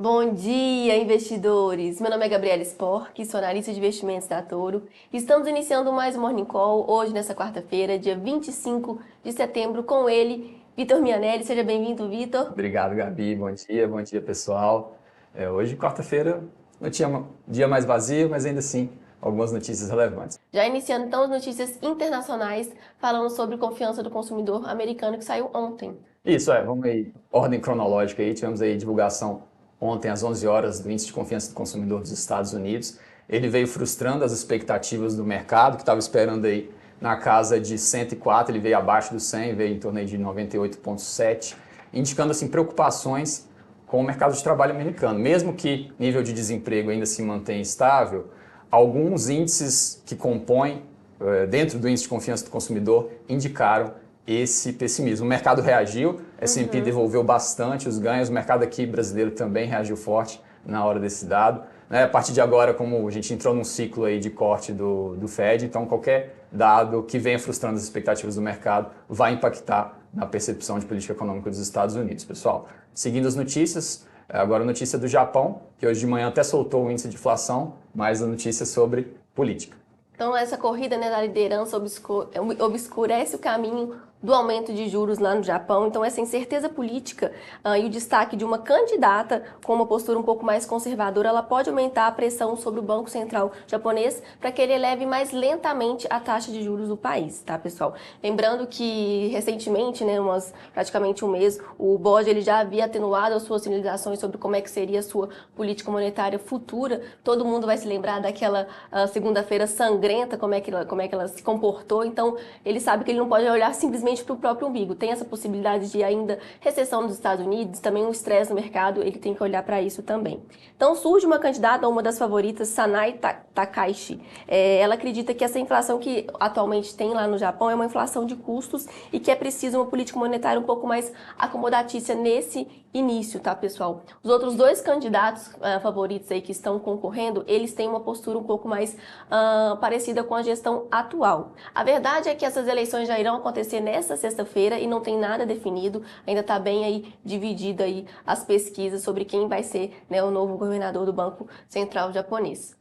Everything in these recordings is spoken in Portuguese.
Bom dia, investidores! Meu nome é Gabriela Spork, sou analista de investimentos da Toro. Estamos iniciando mais um Morning Call hoje, nessa quarta-feira, dia 25 de setembro, com ele, Vitor Mianelli. Seja bem-vindo, Vitor. Obrigado, Gabi. Bom dia, pessoal. Hoje, quarta-feira, dia mais vazio, mas ainda assim, algumas notícias relevantes. Já iniciando então as notícias internacionais, falando sobre confiança do consumidor americano que saiu ontem. Vamos aí, ordem cronológica aí. Tivemos aí divulgação ontem às 11 horas do Índice de Confiança do Consumidor dos Estados Unidos. Ele veio frustrando as expectativas do mercado, que estava esperando aí na casa de 104, ele veio abaixo do 100, veio em torno aí de 98,7, indicando assim preocupações com o mercado de trabalho americano. Mesmo que nível de desemprego ainda se mantenha estável, alguns índices que compõem dentro do Índice de Confiança do Consumidor indicaram esse pessimismo. O mercado reagiu, S&P devolveu bastante os ganhos, o mercado aqui brasileiro também reagiu forte na hora desse dado. A partir de agora, como a gente entrou num ciclo aí de corte do Fed, então qualquer dado que venha frustrando as expectativas do mercado vai impactar na percepção de política econômica dos Estados Unidos. Pessoal, seguindo as notícias, agora a notícia do Japão, que hoje de manhã até soltou o índice de inflação, mas a notícia sobre política. Então, essa corrida, né, da liderança obscurece o caminho do aumento de juros lá no Japão. Então, essa incerteza política e o destaque de uma candidata com uma postura um pouco mais conservadora, ela pode aumentar a pressão sobre o Banco Central japonês para que ele eleve mais lentamente a taxa de juros do país, tá, pessoal? Lembrando que, recentemente, né, praticamente um mês, o BOJ ele já havia atenuado as suas sinalizações sobre como é que seria a sua política monetária futura. Todo mundo vai se lembrar daquela segunda-feira sangrenta, como é que ela se comportou. Então, ele sabe que ele não pode olhar simplesmente para o próprio umbigo. Tem essa possibilidade de ainda recessão nos Estados Unidos, também um estresse no mercado, ele tem que olhar para isso também. Então surge uma candidata, uma das favoritas, Sanai Takaishi. Ela acredita que essa inflação que atualmente tem lá no Japão é uma inflação de custos e que é preciso uma política monetária um pouco mais acomodatícia nesse início, tá, pessoal? Os outros dois candidatos favoritos aí que estão concorrendo, eles têm uma postura um pouco mais parecida com a gestão atual. A verdade é que essas eleições já irão acontecer nesta sexta-feira e não tem nada definido, ainda está bem aí dividida aí as pesquisas sobre quem vai ser, né, o novo governador do Banco Central japonês.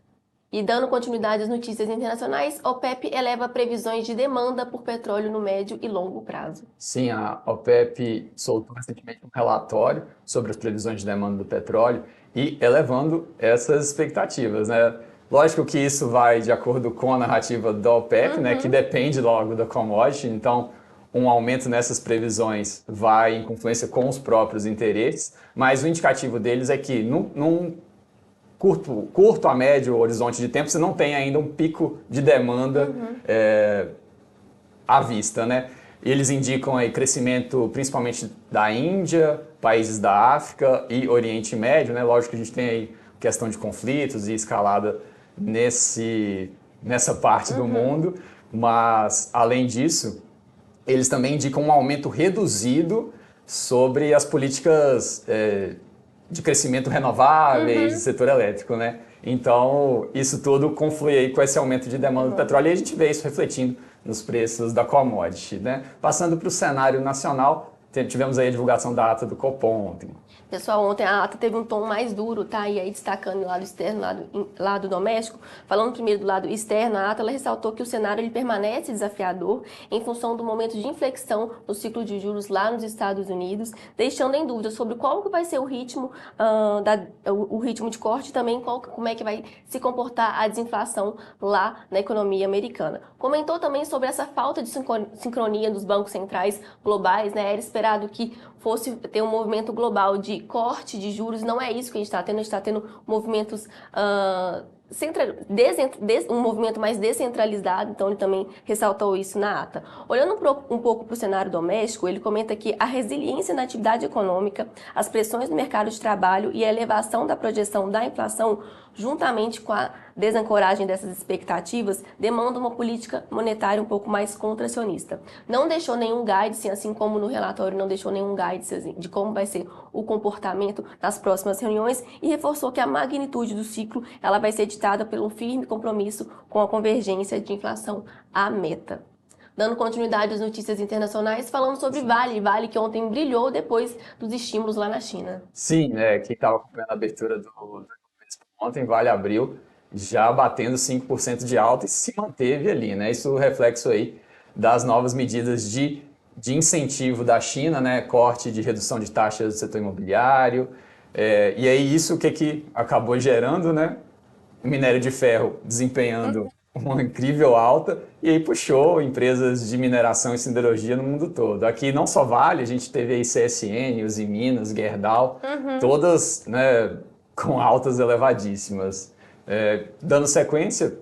E dando continuidade às notícias internacionais, a OPEP eleva previsões de demanda por petróleo no médio e longo prazo. Sim, a OPEP soltou recentemente um relatório sobre as previsões de demanda do petróleo e elevando essas expectativas, né? Lógico que isso vai de acordo com a narrativa da OPEP, né, que depende logo da commodity, então um aumento nessas previsões vai em confluência com os próprios interesses, mas o indicativo deles é que num curto a médio horizonte de tempo, você não tem ainda um pico de demanda à vista, né? Eles indicam aí crescimento principalmente da Índia, países da África e Oriente Médio, né? Lógico que a gente tem aí questão de conflitos e escalada nessa parte do mundo, mas além disso, eles também indicam um aumento reduzido sobre as políticas de crescimento renováveis do setor elétrico, né? Então, isso tudo conflui aí com esse aumento de demanda do petróleo e a gente vê isso refletindo nos preços da commodity, né? Passando para o cenário nacional, tivemos aí a divulgação da ata do Copom ontem. Pessoal, ontem a ata teve um tom mais duro, tá? E aí destacando o lado externo, lado doméstico. Falando primeiro do lado externo, a ata ela ressaltou que o cenário ele permanece desafiador em função do momento de inflexão no ciclo de juros lá nos Estados Unidos, deixando em dúvida sobre qual que vai ser o ritmo, o ritmo de corte e também como é que vai se comportar a desinflação lá na economia americana. Comentou também sobre essa falta de sincronia dos bancos centrais globais, né? Era esperado que fosse ter um movimento global de corte de juros, não é isso que a gente está tendo movimentos, um movimento mais descentralizado, então ele também ressaltou isso na ata. Olhando um pouco para o cenário doméstico, ele comenta que a resiliência na atividade econômica, as pressões no mercado de trabalho e a elevação da projeção da inflação, juntamente com a desancoragem dessas expectativas, demandam uma política monetária um pouco mais contracionista. Não deixou nenhum guidance, assim como no relatório não deixou nenhum guidance assim, de como vai ser o comportamento nas próximas reuniões e reforçou que a magnitude do ciclo ela vai ser ditada por um firme compromisso com a convergência de inflação à meta. Dando continuidade às notícias internacionais, falamos sobre Vale que ontem brilhou depois dos estímulos lá na China. Sim, né? Quem estava acompanhando a abertura do ontem, Vale abriu já batendo 5% de alta e se manteve ali, né? Isso é o reflexo aí das novas medidas de incentivo da China, né? Corte de redução de taxas do setor imobiliário. E aí isso o que acabou gerando, né? O minério de ferro desempenhando uma incrível alta e aí puxou empresas de mineração e siderurgia no mundo todo. Aqui não só Vale, a gente teve aí CSN, Usiminas, Gerdau, todas, né, com altas elevadíssimas. Dando sequência,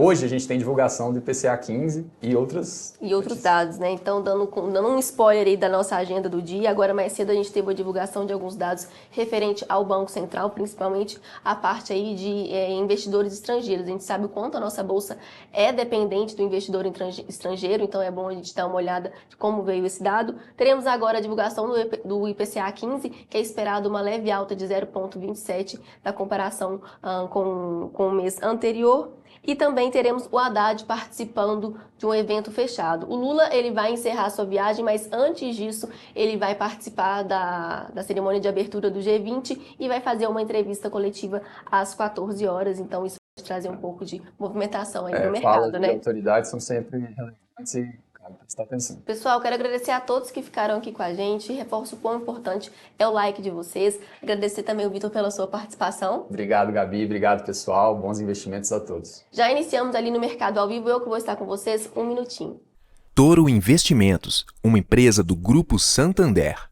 hoje a gente tem divulgação do IPCA 15 e outros dados, né? Então, dando um spoiler aí da nossa agenda do dia, agora mais cedo a gente teve a divulgação de alguns dados referente ao Banco Central, principalmente a parte aí de investidores estrangeiros. A gente sabe o quanto a nossa bolsa é dependente do investidor estrangeiro, então é bom a gente dar uma olhada de como veio esse dado. Teremos agora a divulgação do IPCA 15, que é esperado uma leve alta de 0,27 na comparação com o mês anterior. E também teremos o Haddad participando de um evento fechado. O Lula ele vai encerrar sua viagem, mas antes disso ele vai participar da cerimônia de abertura do G20 e vai fazer uma entrevista coletiva às 14 horas. Então isso vai trazer um pouco de movimentação aí no mercado, falas né? de autoridades são sempre relevantes e cabe prestar atenção. Pessoal, quero agradecer a todos que ficaram aqui com a gente. Reforço o quão importante é o like de vocês. Agradecer também o Vitor pela sua participação. Obrigado, Gabi. Obrigado, pessoal. Bons investimentos a todos. Já iniciamos ali no Mercado ao Vivo. Eu que vou estar com vocês um minutinho. Toro Investimentos, uma empresa do Grupo Santander.